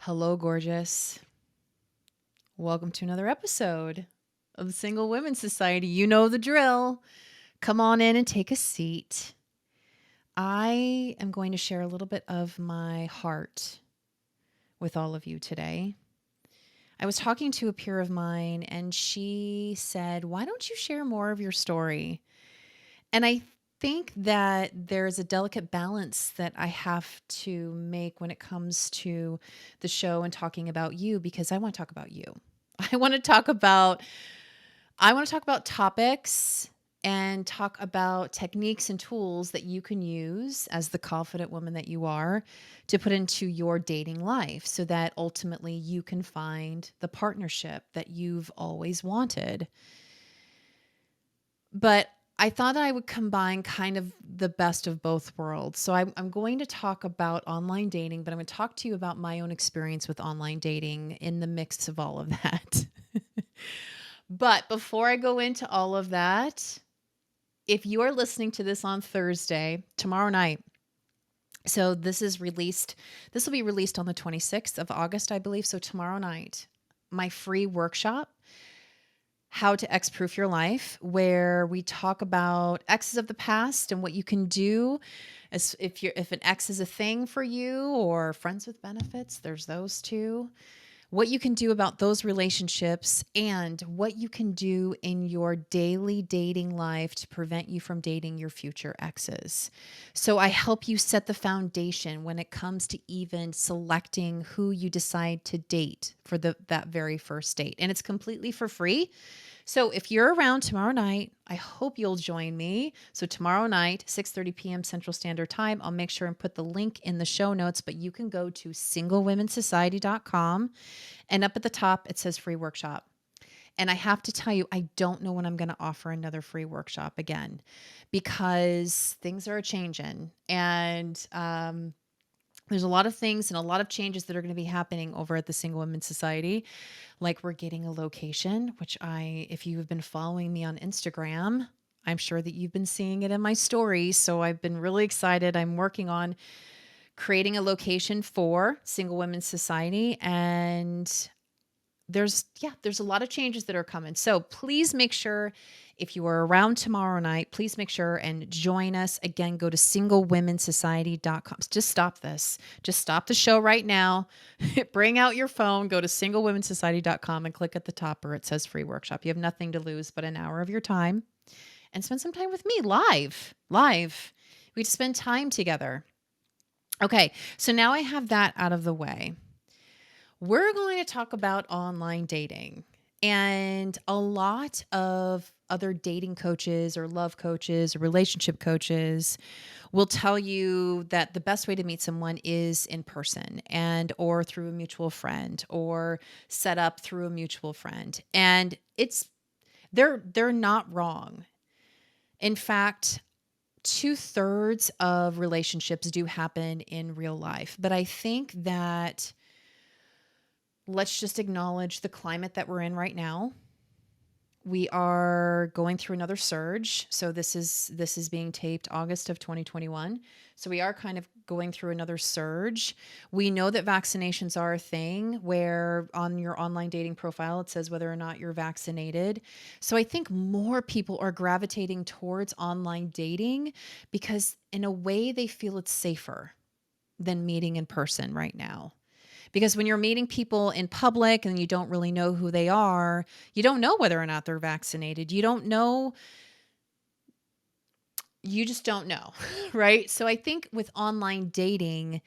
Hello, gorgeous. Welcome to another episode of the Single Women's Society. You know the drill. Come on in and take a seat. I am going to share a little bit of my heart with all of you today. I was talking to a peer of mine and she said, "Why don't you share more of your story?" And I think that there's a delicate balance that I have to make when it comes to the show and talking about you because I want to talk about you. I want to talk about I want to talk about topics and talk about techniques and tools that you can use as the confident woman that you are to put into your dating life so that ultimately you can find the partnership that you've always wanted. But I thought I would combine kind of the best of both worlds. So I'm going to talk about online dating, but I'm going to talk to you about my own experience with online dating in the mix of all of that. But before I go into all of that, if you are listening to this on Thursday, tomorrow night, so this will be released on the 26th of August, I believe. So tomorrow night, my free workshop, How to X-Proof Your Life, where we talk about exes of the past and what you can do as if an ex is a thing for you, or friends with benefits, there's those too. What you can do about those relationships and what you can do in your daily dating life to prevent you from dating your future exes. So I help you set the foundation when it comes to even selecting who you decide to date for that very first date. And it's completely for free. So if you're around tomorrow night, I hope you'll join me. So tomorrow night, 6:30 p.m. Central Standard Time, I'll make sure and put the link in the show notes, but you can go to singlewomensociety.com and up at the top, it says free workshop. And I have to tell you, I don't know when I'm going to offer another free workshop again because things are changing. And there's a lot of things and a lot of changes that are going to be happening over at the Single Women's Society. Like we're getting a location, which if you have been following me on Instagram, I'm sure that you've been seeing it in my stories. So I've been really excited. I'm working on creating a location for Single Women's Society, and there's a lot of changes that are coming. So please make sure, if you are around tomorrow night, please make sure and join us. Again, go to singlewomensociety.com. Just stop this. Just stop the show right now. Bring out your phone, go to singlewomensociety.com and click at the top where it says free workshop. You have nothing to lose but an hour of your time and spend some time with me live. We spend time together. Okay, so now I have that out of the way. We're going to talk about online dating. And a lot of other dating coaches or love coaches or relationship coaches will tell you that the best way to meet someone is in person and or through a mutual friend or set up through a mutual friend. And they're not wrong. In fact, 2/3 of relationships do happen in real life. But I think that let's just acknowledge the climate that we're in right now. We are going through another surge. So this is being taped August of 2021. So we are kind of going through another surge. We know that vaccinations are a thing where on your online dating profile it says whether or not you're vaccinated. So I think more people are gravitating towards online dating because in a way they feel it's safer than meeting in person right now. Because when you're meeting people in public and you don't really know who they are, you don't know whether or not they're vaccinated. You don't know. You just don't know, right? So I think with online dating,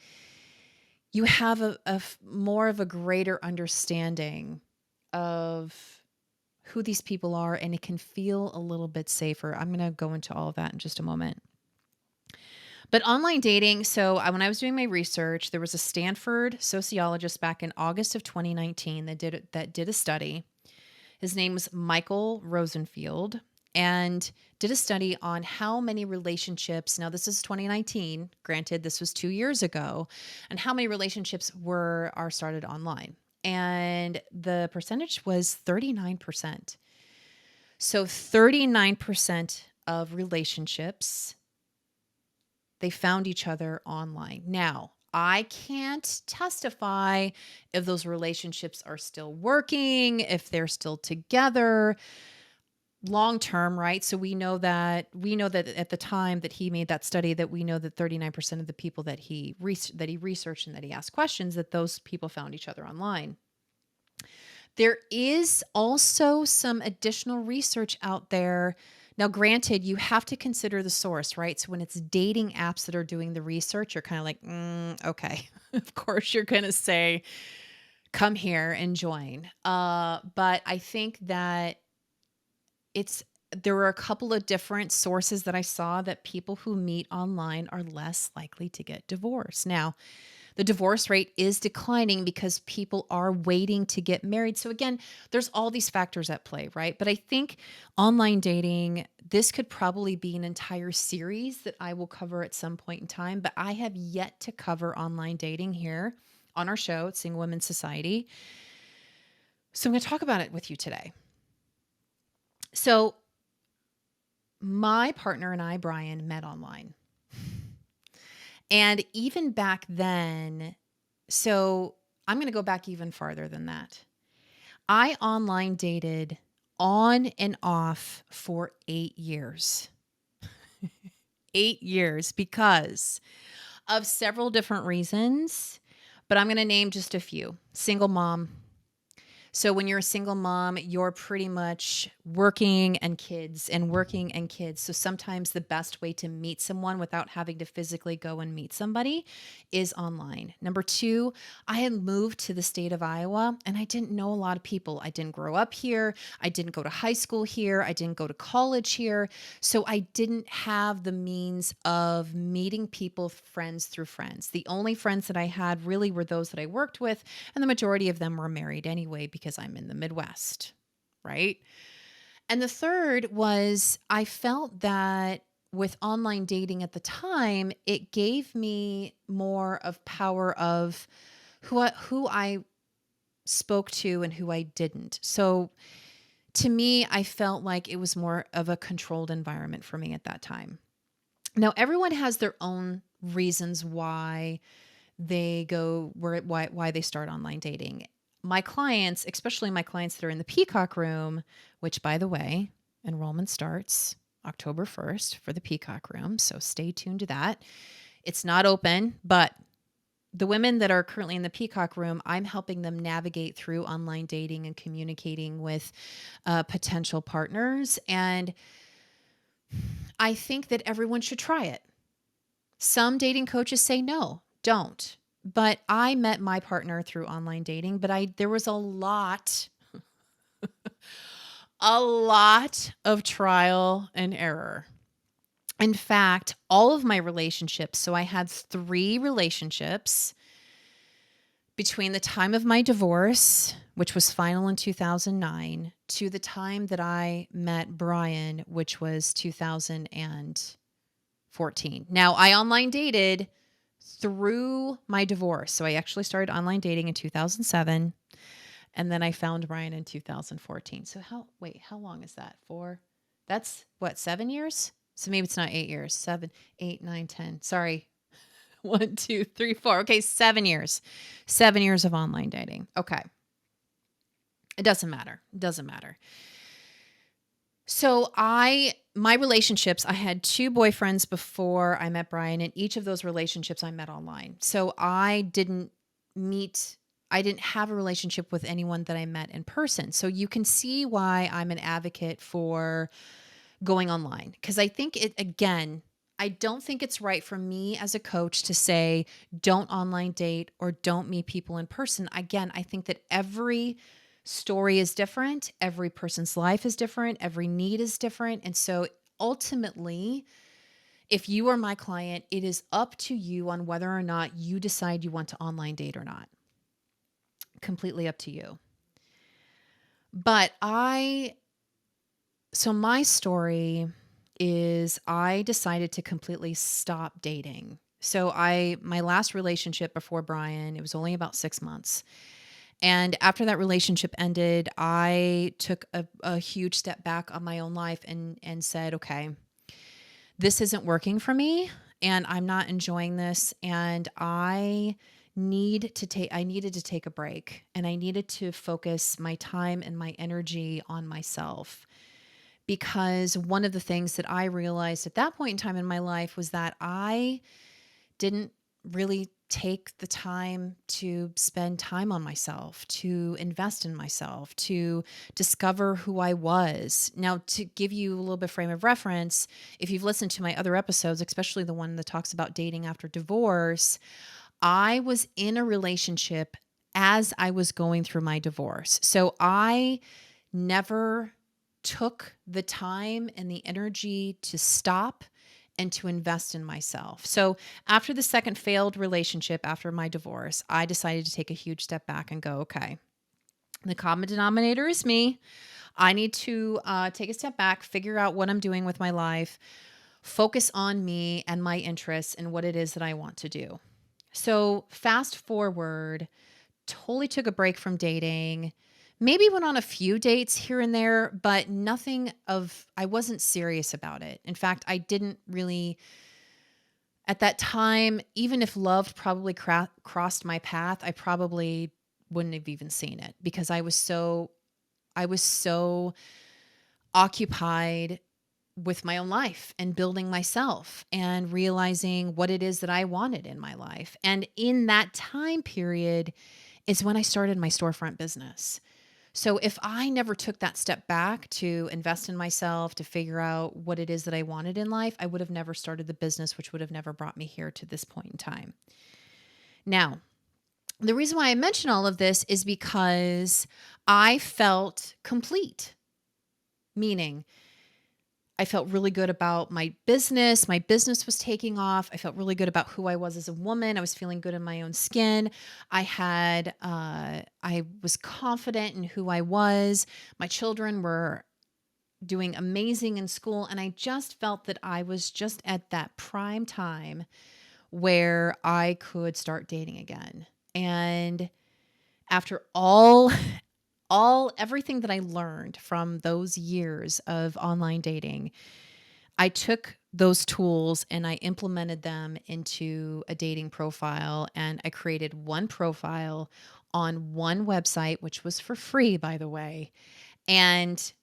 you have a more of a greater understanding of who these people are, and it can feel a little bit safer. I'm going to go into all of that in just a moment. But online dating, so when I was doing my research, there was a Stanford sociologist back in August of 2019 that did a study. His name was Michael Rosenfield, and did a study on how many relationships, now this is 2019, granted this was 2 years ago, and how many relationships are started online. And the percentage was 39%. So 39% of relationships, they found each other online. Now, I can't testify if those relationships are still working, if they're still together long term, right? So we know that at the time that he made that study, that we know that 39% of the people that he researched and that he asked questions, that those people found each other online. There is also some additional research out there. Now, granted, you have to consider the source, right? So when it's dating apps that are doing the research, you're kind of like, okay, of course you're going to say, come here and join. But I think that it's there were a couple of different sources that I saw that people who meet online are less likely to get divorced. Now, the divorce rate is declining because people are waiting to get married. So again, there's all these factors at play, right? But I think online dating, this could probably be an entire series that I will cover at some point in time, but I have yet to cover online dating here on our show at Single Women's Society. So I'm going to talk about it with you today. So my partner and I, Brian, met online. And even back then, so I'm going to go back even farther than that. I online dated on and off for 8 years. 8 years because of several different reasons, but I'm going to name just a few. Single mom. So when you're a single mom, you're pretty much working and kids and working and kids. So sometimes the best way to meet someone without having to physically go and meet somebody is online. Number two, I had moved to the state of Iowa and I didn't know a lot of people. I didn't grow up here. I didn't go to high school here. I didn't go to college here. So I didn't have the means of meeting people, friends through friends. The only friends that I had really were those that I worked with, and the majority of them were married anyway because I'm in the Midwest, right? And the third was I felt that with online dating at the time, it gave me more of power of who I spoke to and who I didn't. So to me, I felt like it was more of a controlled environment for me at that time. Now, everyone has their own reasons why why they start online dating. My clients, especially my clients that are in the Peacock Room, which by the way, enrollment starts October 1st for the Peacock Room. So stay tuned to that. It's not open, but the women that are currently in the Peacock Room, I'm helping them navigate through online dating and communicating with potential partners. And I think that everyone should try it. Some dating coaches say no, don't. But I met my partner through online dating, but there was a lot of trial and error. In fact, all of my relationships, so I had 3 relationships between the time of my divorce, which was final in 2009, to the time that I met Brian, which was 2014. Now, I online dated through my divorce. So I actually started online dating in 2007, and then I found Brian in 2014. So how long is that for? That's what, 7 years? So maybe it's not 8 years. 7, 8, 9, 10. Sorry. 1, 2, 3, 4. Okay, 7 years. 7 years of online dating. Okay. It doesn't matter. It doesn't matter. So my relationships, I had 2 boyfriends before I met Brian, and each of those relationships I met online. So I didn't have a relationship with anyone that I met in person. So you can see why I'm an advocate for going online. Because I think I don't think it's right for me as a coach to say, don't online date or don't meet people in person. Again, I think that every story is different. Every person's life is different. Every need is different. And so ultimately, if you are my client, it is up to you on whether or not you decide you want to online date or not. Completely up to you. But so my story is I decided to completely stop dating. So my last relationship before Brian, it was only about 6 months. And after that relationship ended, I took a huge step back on my own life and said, okay, this isn't working for me. and I'm not enjoying this, and I needed to take a break, and I needed to focus my time and my energy on myself. Because one of the things that I realized at that point in time in my life was that I didn't really take the time to spend time on myself, to invest in myself, to discover who I was. Now, to give you a little bit of frame of reference, if you've listened to my other episodes, especially the one that talks about dating after divorce, I was in a relationship as I was going through my divorce. So I never took the time and the energy to stop and to invest in myself. So after the second failed relationship after my divorce, I decided to take a huge step back and go, okay, the common denominator is me. I need to take a step back, figure out what I'm doing with my life, focus on me and my interests and what it is that I want to do. So fast forward, totally took a break from dating. Maybe went on a few dates here and there, but I wasn't serious about it. In fact, I didn't really, at that time, even if love probably crossed my path, I probably wouldn't have even seen it because I was so occupied with my own life and building myself and realizing what it is that I wanted in my life. And in that time period is when I started my storefront business. So if I never took that step back to invest in myself, to figure out what it is that I wanted in life, I would have never started the business, which would have never brought me here to this point in time. Now, the reason why I mention all of this is because I felt complete, meaning I felt really good about my business. My business was taking off. I felt really good about who I was as a woman. I was feeling good in my own skin. I was confident in who I was. My children were doing amazing in school. And I just felt that I was just at that prime time where I could start dating again. And after everything that I learned from those years of online dating, I took those tools and I implemented them into a dating profile, and I created one profile on one website, which was for free, by the way. And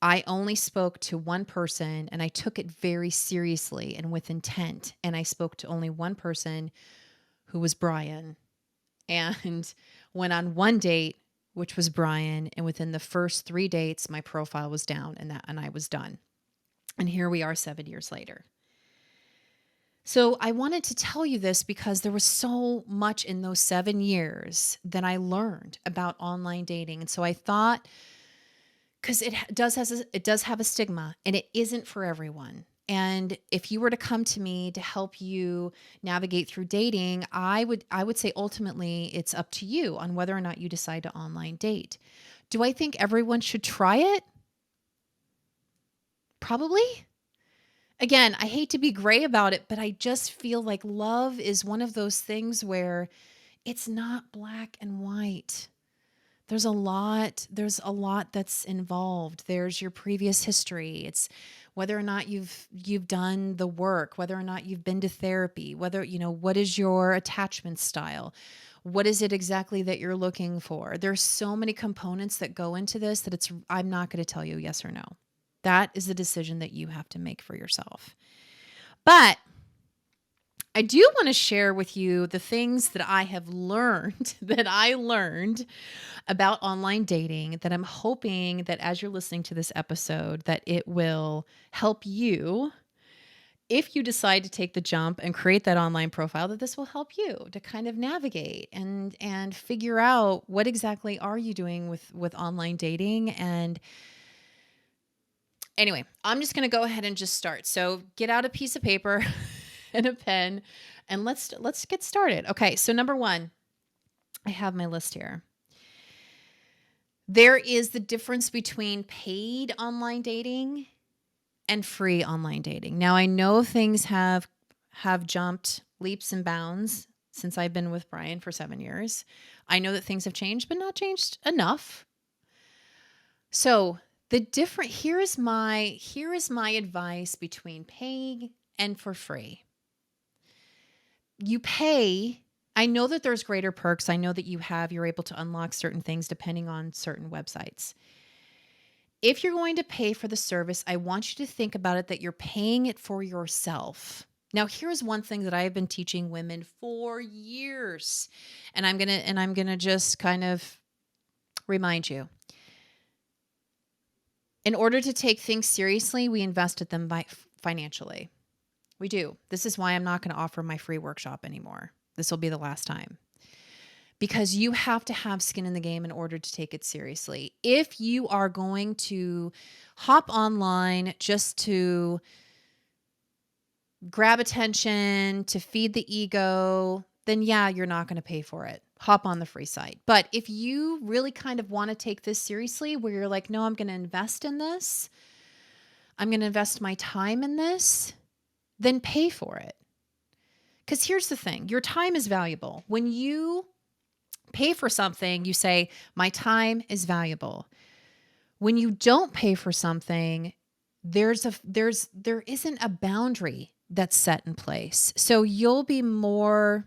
I only spoke to one person, and I took it very seriously and with intent. And I spoke to only one person, who was Brian, and went on one date, which was Brian. And within the first 3 dates, my profile was down, and I was done. And here we are 7 years later. So I wanted to tell you this because there was so much in those 7 years that I learned about online dating. And so I thought, because it does have a stigma, and it isn't for everyone. And if you were to come to me to help you navigate through dating, I would say ultimately it's up to you on whether or not you decide to online date. Do I think everyone should try it? Probably. Again, I hate to be gray about it, but I just feel like love is one of those things where it's not black and white. There's a lot that's involved. There's your previous history. It's whether or not you've done the work, whether or not you've been to therapy, whether, what is your attachment style? What is it exactly that you're looking for? There's so many components that go into this that I'm not going to tell you yes or no. That is a decision that you have to make for yourself. But I do want to share with you the things that I have learned, that I learned about online dating, that I'm hoping that as you're listening to this episode, that it will help you if you decide to take the jump and create that online profile, that this will help you to kind of navigate and figure out what exactly are you doing with online dating. And anyway, I'm just going to go ahead and just start. So get out a piece of paper and a pen, and let's get started. Okay, so number one, I have my list here. There is the difference between paid online dating and free online dating. Now, I know things have jumped leaps and bounds since I've been with Brian for 7 years. I know that things have changed, but not changed enough. So here is my advice between paying and for free. You pay. I know that there's greater perks. I know that you're able to unlock certain things depending on certain websites. If you're going to pay for the service, I want you to think about it that you're paying it for yourself. Now, here's one thing that I have been teaching women for years, and I'm going to just kind of remind you. In order to take things seriously, we invest in them financially. We do. This is why I'm not going to offer my free workshop anymore. This will be the last time. Because you have to have skin in the game in order to take it seriously. If you are going to hop online just to grab attention, to feed the ego, then yeah, you're not going to pay for it. Hop on the free site. But if you really kind of want to take this seriously, where you're like, no, I'm going to invest in this, I'm going to invest my time in this, then pay for it. Because here's the thing, your time is valuable. When you pay for something, you say, my time is valuable. When you don't pay for something, there isn't a boundary that's set in place. So you'll be more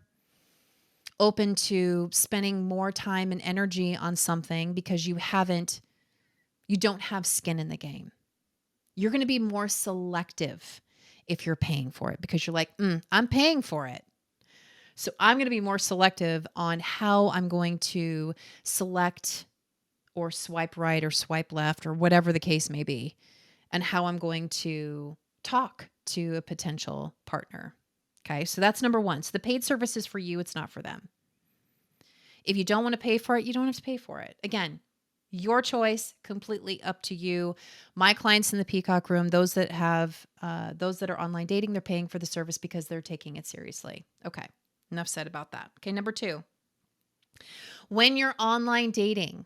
open to spending more time and energy on something because you don't have skin in the game. You're going to be more selective if you're paying for it because you're like, I'm paying for it. So I'm going to be more selective on how I'm going to select or swipe right or swipe left or whatever the case may be, and how I'm going to talk to a potential partner. Okay, so that's number one. So the paid service is for you. It's not for them. If you don't want to pay for it, you don't have to pay for it. Again, your choice, completely up to you. My clients in the Peacock Room, those that are online dating, they're paying for the service because they're taking it seriously. Okay. Enough said about that. Okay, number 2. When you're online dating,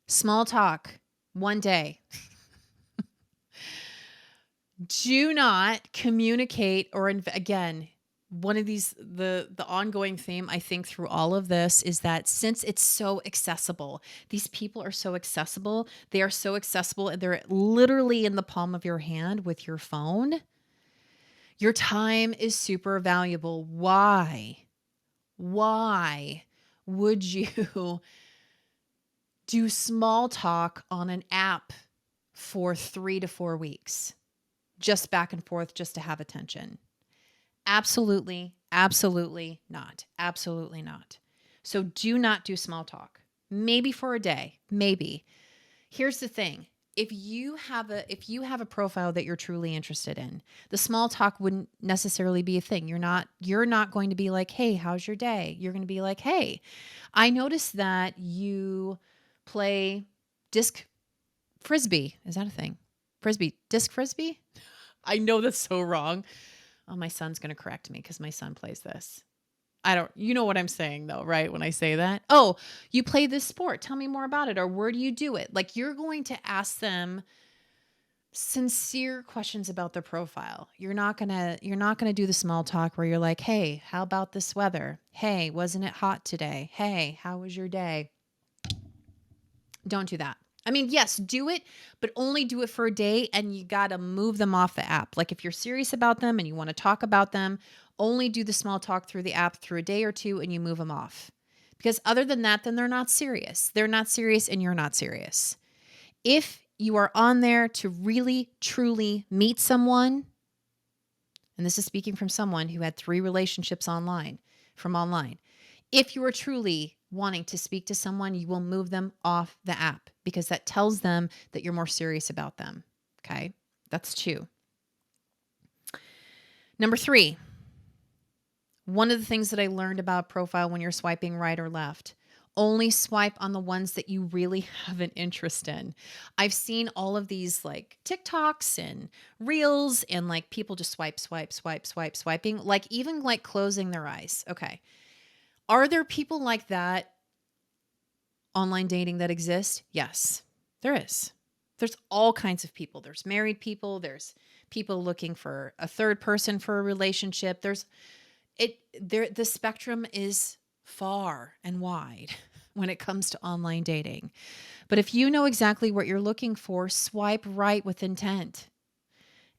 small talk, one day. Do not communicate again, one of these, the ongoing theme I think through all of this is that since it's so accessible, these people are so accessible. They are so accessible and they're literally in the palm of your hand with your phone. Your time is super valuable. Why would you do small talk on an app for 3 to 4 weeks? Just back and forth, just to have attention. Absolutely, absolutely not. Absolutely not. So do not do small talk. Maybe for a day, maybe. Here's the thing. If you have a profile that you're truly interested in, the small talk wouldn't necessarily be a thing. You're not going to be like, "Hey, how's your day?" You're going to be like, "Hey, I noticed that you play disc frisbee." Is that a thing? Disc frisbee? I know that's so wrong. Oh, my son's going to correct me because my son plays this. You know what I'm saying though, right? When I say that, oh, you play this sport. Tell me more about it. Or where do you do it? Like you're going to ask them sincere questions about their profile. You're not going to do the small talk where you're like, "Hey, how about this weather? Hey, wasn't it hot today? Hey, how was your day?" Don't do that. I mean, yes, do it, but only do it for a day and you got to move them off the app. Like if you're serious about them and you want to talk about them, only do the small talk through the app through a day or two and you move them off. Because other than that, then they're not serious. They're not serious and you're not serious. If you are on there to really, truly meet someone, and this is speaking from someone who had 3 relationships online. If you are truly wanting to speak to someone, you will move them off the app because that tells them that you're more serious about them. Okay. That's 2. Number 3, one of the things that I learned about profile when you're swiping right or left, only swipe on the ones that you really have an interest in. I've seen all of these like TikToks and reels and like people just swiping, like even like closing their eyes. Okay. Are there people like that online dating that exist? Yes, there is. There's all kinds of people. There's married people. There's people looking for a third person for a relationship. The spectrum is far and wide when it comes to online dating. But if you know exactly what you're looking for, swipe right with intent.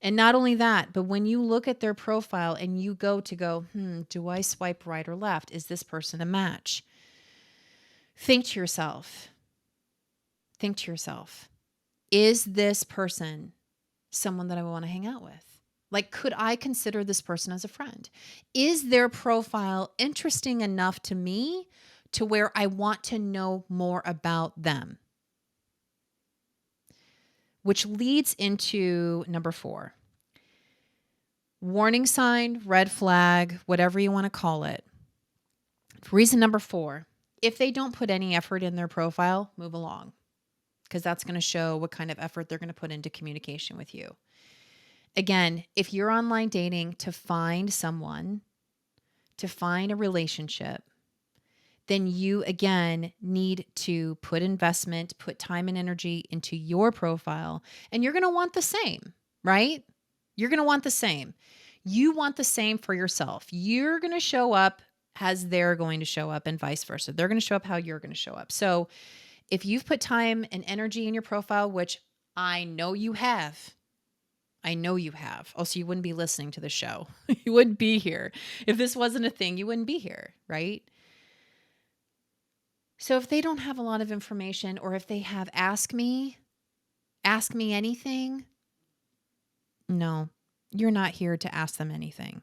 And not only that, but when you look at their profile and you do I swipe right or left? Is this person a match? Think to yourself, think to yourself, is this person someone that I want to hang out with? Like, could I consider this person as a friend? Is their profile interesting enough to me to where I want to know more about them? Which leads into number 4. Warning sign, red flag, whatever you want to call it. Reason number 4, if they don't put any effort in their profile, move along, because that's going to show what kind of effort they're going to put into communication with you. Again, if you're online dating to find someone, to find a relationship, then you again need to put investment, put time and energy into your profile, and you're going to want the same, right? You're going to want the same. You want the same for yourself. You're going to show up as they're going to show up and vice versa. They're going to show up how you're going to show up. So if you've put time and energy in your profile, which I know you have, also you wouldn't be listening to the show. You wouldn't be here. If this wasn't a thing, you wouldn't be here, right? So if they don't have a lot of information, or if they have ask me anything, no, you're not here to ask them anything.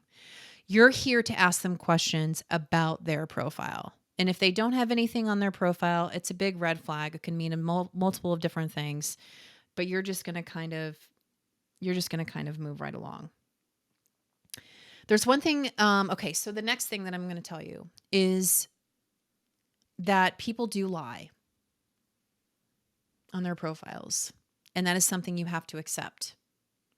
You're here to ask them questions about their profile. And if they don't have anything on their profile, it's a big red flag. It can mean multiple of different things, but you're just going to kind of move right along. There's one thing. Okay. So the next thing that I'm going to tell you is that people do lie on their profiles. And that is something you have to accept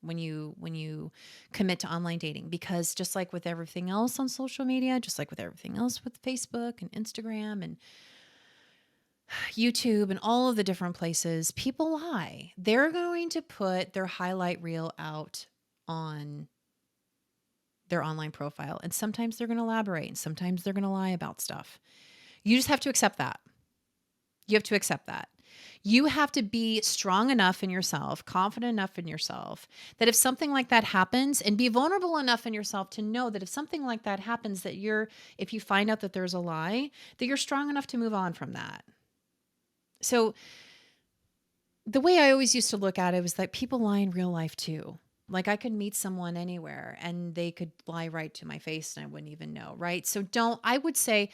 when you commit to online dating, because just like with everything else on social media, just like with everything else with Facebook and Instagram and YouTube and all of the different places, people lie. They're going to put their highlight reel out on their online profile. And sometimes they're going to elaborate, and sometimes they're going to lie about stuff. You just have to accept that. You have to accept that. You have to be strong enough in yourself, confident enough in yourself, that if something like that happens, and be vulnerable enough in yourself to know that if something like that happens, that if you find out that there's a lie, that you're strong enough to move on from that. So the way I always used to look at it was that people lie in real life too. Like, I could meet someone anywhere and they could lie right to my face and I wouldn't even know, right? So I would say,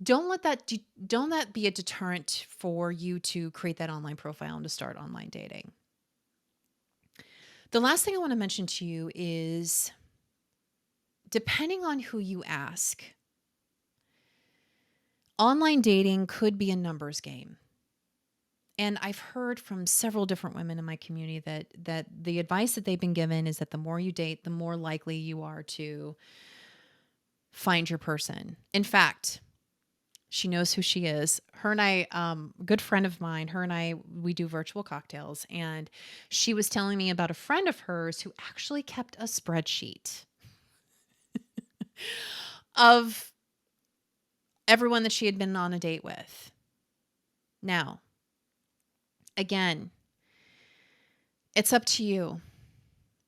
don't let that be a deterrent for you to create that online profile and to start online dating. The last thing I want to mention to you is, depending on who you ask, online dating could be a numbers game. And I've heard from several different women in my community that the advice that they've been given is that the more you date, the more likely you are to find your person. In fact, she knows who she is. Her and I, a good friend of mine, we do virtual cocktails. And she was telling me about a friend of hers who actually kept a spreadsheet of everyone that she had been on a date with. Now, again, it's up to you.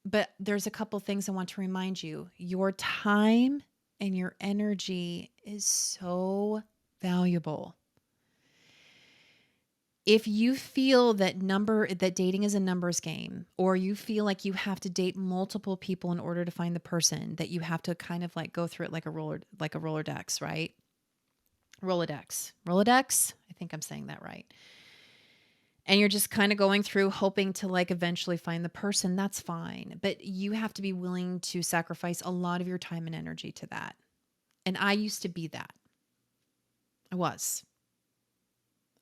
But there's a couple things I want to remind you. Your time and your energy is so valuable. If you feel that dating is a numbers game, or you feel like you have to date multiple people in order to find the person, that you have to kind of like go through it like a Rolodex, right? Rolodex. I think I'm saying that right. And you're just kind of going through hoping to like eventually find the person, that's fine. But you have to be willing to sacrifice a lot of your time and energy to that. And I used to be that. I was.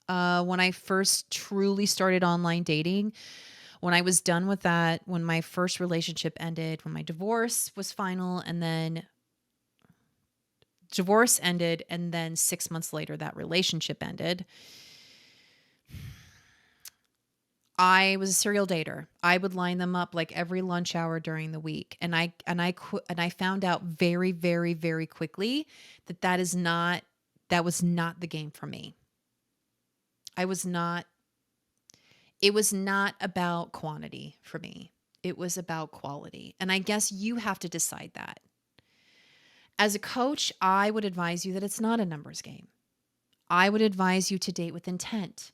When I first truly started online dating, when I was done with that, when my first relationship ended, when my divorce was final, and then divorce ended, and then 6 months later, that relationship ended. I was a serial dater. I would line them up like every lunch hour during the week. And I found out very, very, very quickly that was not the game for me. It was not about quantity for me. It was about quality. And I guess you have to decide that. As a coach, I would advise you that it's not a numbers game. I would advise you to date with intent.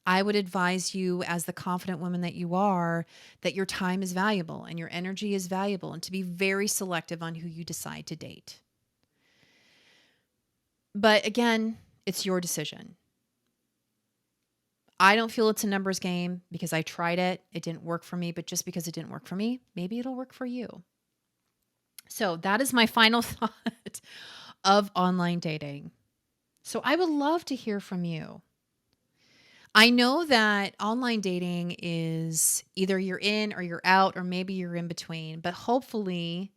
I would advise you, as the confident woman that you are, that your time is valuable and your energy is valuable, and to be very selective on who you decide to date. But again, it's your decision. I don't feel it's a numbers game because I tried it. It didn't work for me, but just because it didn't work for me, maybe it'll work for you. So that is my final thought of online dating. So I would love to hear from you. I know that online dating is either you're in or you're out, or maybe you're in between, but hopefully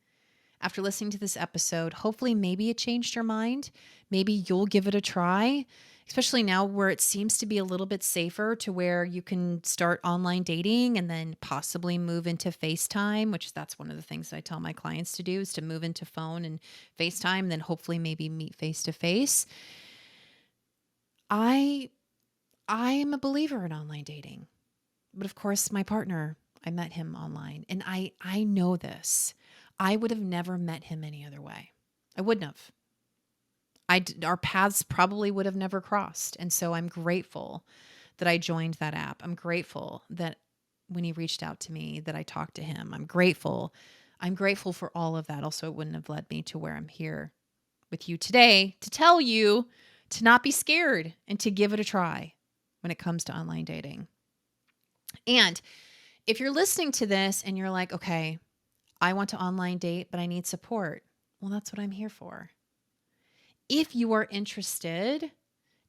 after listening to this episode, hopefully maybe it changed your mind. Maybe you'll give it a try, especially now where it seems to be a little bit safer, to where you can start online dating and then possibly move into FaceTime, which that's one of the things that I tell my clients to do, is to move into phone and FaceTime, and then hopefully maybe meet face to face. I am a believer in online dating, but of course my partner, I met him online, and I know this. I would have never met him any other way. I wouldn't have. Our paths probably would have never crossed. And so I'm grateful that I joined that app. I'm grateful that when he reached out to me, that I talked to him. I'm grateful. I'm grateful for all of that. Also, it wouldn't have led me to where I'm here with you today to tell you to not be scared and to give it a try when it comes to online dating. And if you're listening to this and you're like, okay, I want to online date, but I need support. Well, that's what I'm here for. If you are interested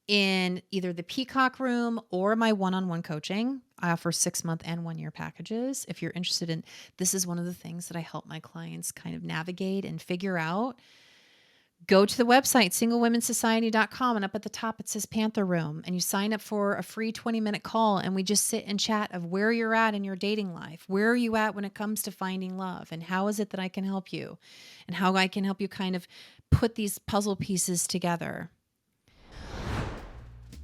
in either the Peacock Room or my one-on-one coaching, I offer 6-month and 1-year packages. If you're interested in, this is one of the things that I help my clients kind of navigate and figure out. Go to the website, singlewomensociety.com, and up at the top it says Panther Room, and you sign up for a free 20-minute call, and we just sit and chat of where you're at in your dating life. Where are you at when it comes to finding love, and how is it that I can help you, and how I can help you kind of put these puzzle pieces together.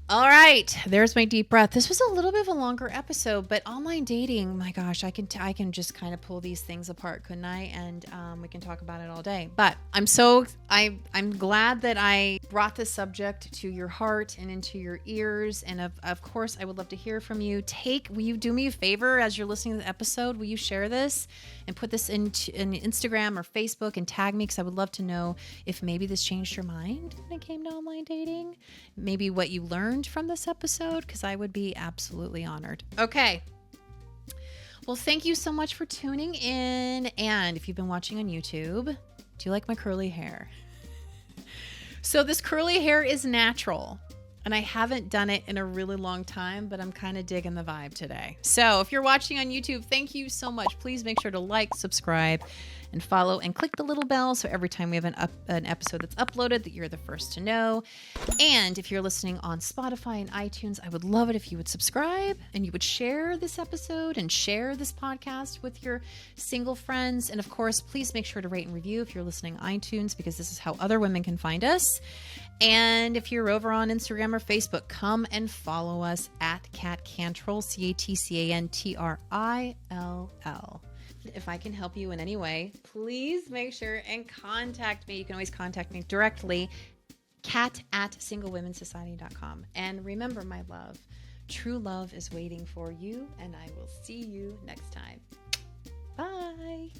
All right, there's my deep breath. This was a little bit of a longer episode, but online dating, my gosh, I can just kind of pull these things apart, couldn't I? And we can talk about it all day. But I'm glad that I brought this subject to your heart and into your ears. And of course, I would love to hear from you. Will you do me a favor as you're listening to the episode? Will you share this and put this in Instagram or Facebook and tag me? Because I would love to know if maybe this changed your mind when it came to online dating. Maybe what you learned from this episode, because I would be absolutely honored. Okay. Well, thank you so much for tuning in. And if you've been watching on YouTube, do you like my curly hair? So this curly hair is natural, and I haven't done it in a really long time, but I'm kind of digging the vibe today. So if you're watching on YouTube, thank you so much. Please make sure to like, subscribe, and follow, and click the little bell so every time we have an episode that's uploaded that you're the first to know. And if you're listening on Spotify and iTunes, I would love it if you would subscribe and you would share this episode and share this podcast with your single friends. And of course, please make sure to rate and review if you're listening on iTunes, because this is how other women can find us. And if you're over on Instagram or Facebook, come and follow us at Cat Cantrill, CATCANTRILL. If I can help you in any way, please make sure and contact me. You can always contact me directly, cat@singlewomensociety.com. And remember, my love, true love is waiting for you, and I will see you next time. Bye.